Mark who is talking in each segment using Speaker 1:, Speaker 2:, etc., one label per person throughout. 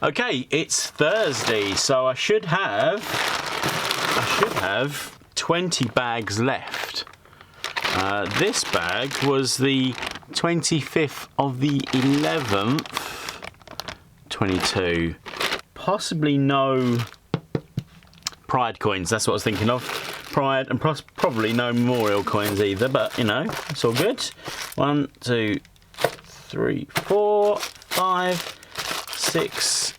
Speaker 1: Okay, it's Thursday, so I should have 20 bags left. This bag was the 25th of the 11th, 22. Possibly no Pride coins, that's what I was thinking of. Pride, and probably no Memorial coins either, but you know, it's all good. 1, 2, 3, 4, 5, 6,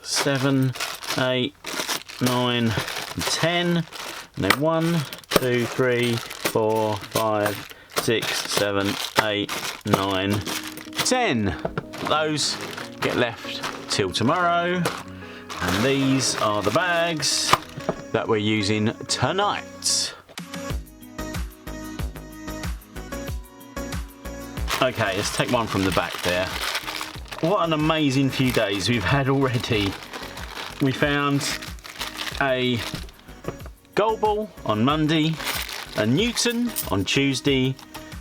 Speaker 1: 7, 8, 9, 10. And then 1, 2, 3, 4, 5, 6, 7, 8, 9, 10. Those get left till tomorrow. And these are the bags that we're using tonight. Okay, let's take one from the back there. What an amazing few days we've had already. We found a gold ball on Monday, a Newton on Tuesday,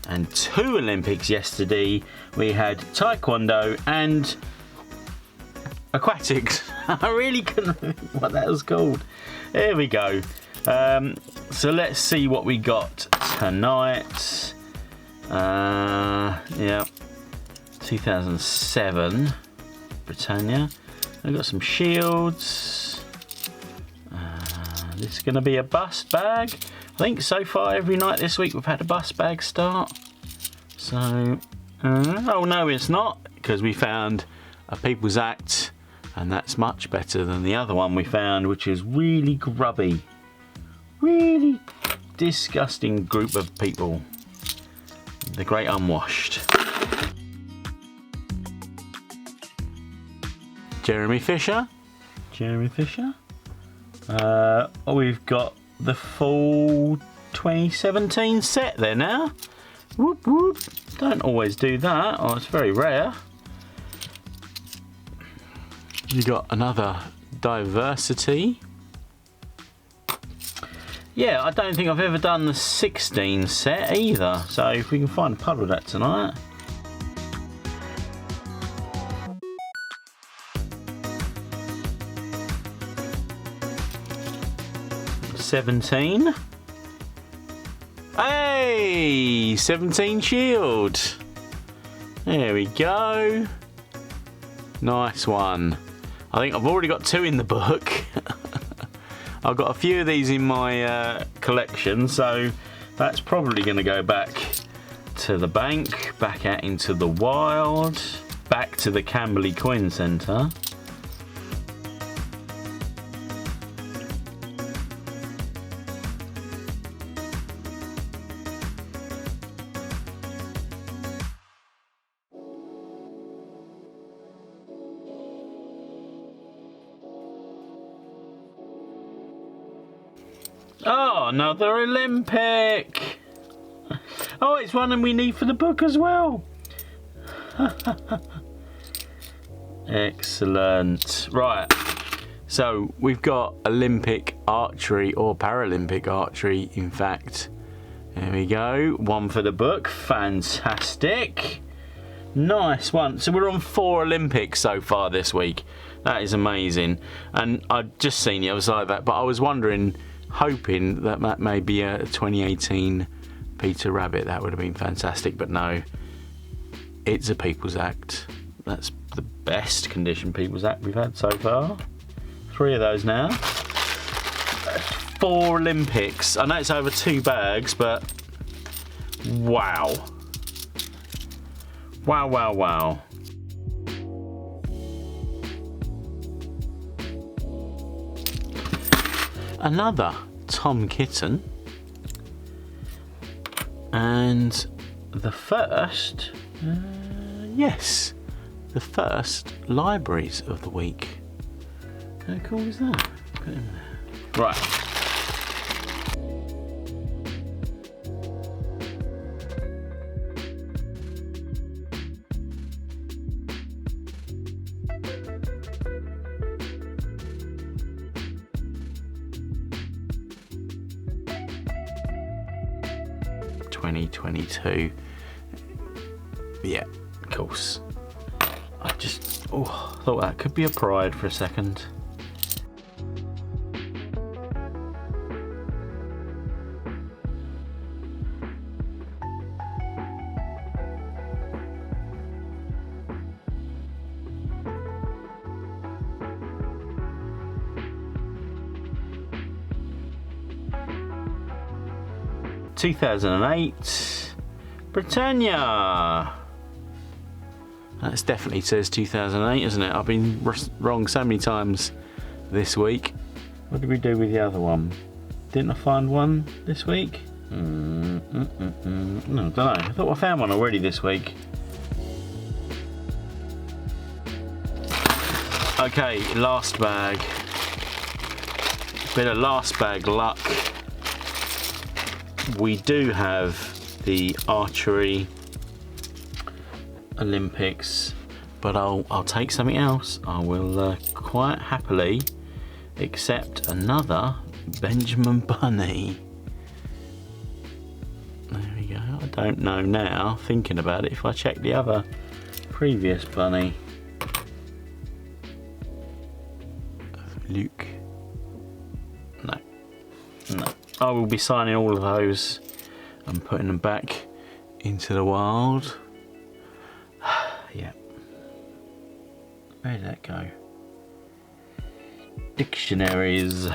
Speaker 1: and 2 Olympics yesterday. We had Taekwondo and aquatics. I really couldn't remember what that was called. There we go. So let's see what we got tonight. Yeah, 2007 Britannia. I've got some shields. This is going to be a bust bag. I think so far every night this week we've had a bust bag start. So, oh no, it's not, because we found a People's Act. And that's much better than the other one we found, which is really grubby. Really disgusting group of people. The Great Unwashed. Jeremy Fisher. We've got the full 2017 set there now. Whoop whoop. Don't always do that. Oh, it's very rare. You got another diversity. Yeah, I don't think I've ever done the 16 set either. So if we can find a puddle of that tonight. $17. Hey, 17 shield. There we go. Nice one. I think I've already got 2 in the book. I've got a few of these in my collection, so that's probably going to go back to the bank, back out into the wild, back to the Camberley Coin Centre. Oh, another Olympic! Oh, it's one we need for the book as well. Excellent. Right, so we've got Olympic archery, or Paralympic archery, in fact. There we go. One for the book. Fantastic. Nice one. So we're on 4 Olympics so far this week. That is amazing. And I'd just seen the other side of that, but I was wondering, hoping that that may be a 2018 Peter Rabbit. That would have been fantastic, but no, it's a People's Act. That's the best condition People's Act we've had so far. 3 of those now. 4 Olympics. I know it's over 2 bags, but wow. Wow, wow, wow. Another Tom Kitten, and the first, yes, the first libraries of the week. How cool is that? Put him there. Right. ...2022. Yeah, of course. I just Oh, I thought that could be a pride for a second. (2008) Britannia. That definitely says 2008, isn't it? I've been wrong so many times this week. What did we do with the other one? Didn't I find one this week? No, I don't know. I thought I found one already this week. Okay, last bag. Bit of last bag luck. We do have the archery Olympics, but I'll take something else. I will quite happily accept another Benjamin Bunny. There we go. I don't know now, thinking about it, if I check the other previous bunny. Luke. No. I will be signing all of those and putting them back into the wild. Yeah. Where did that go? Dictionaries.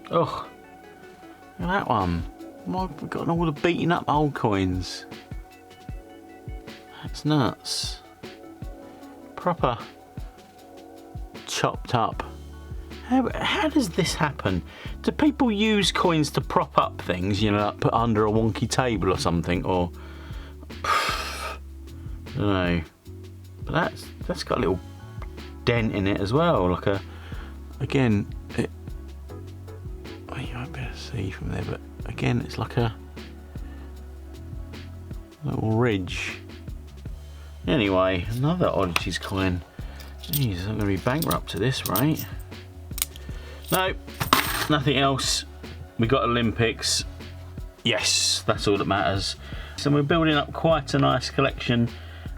Speaker 1: Oh, look at that one. I've got all the beaten up old coins. That's nuts. Proper chopped up. How does this happen? Do people use coins to prop up things, you know, like put under a wonky table or something, or I don't know. But that's got a little dent in it as well, like a, again, it, oh, you won't be able to see from there, but again, it's like a little ridge. Anyway, another oddities coin. Jeez, I'm going to be bankrupt at this rate. No, nothing else. We got Olympics. Yes, that's all that matters. So we're building up quite a nice collection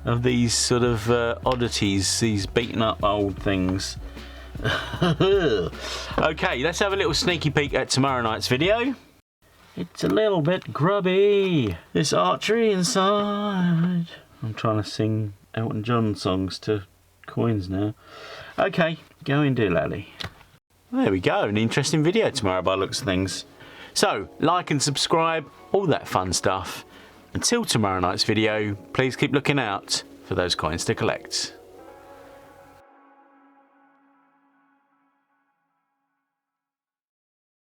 Speaker 1: of these sort of oddities, these beaten up old things. Okay, let's have a little sneaky peek at tomorrow night's video. It's a little bit grubby. This archery inside. I'm trying to sing Elton John songs to coins now. Okay, go and do, laddie. There we go, an interesting video tomorrow by the looks of things. So, like and subscribe, all that fun stuff. Until tomorrow night's video, please keep looking out for those coins to collect.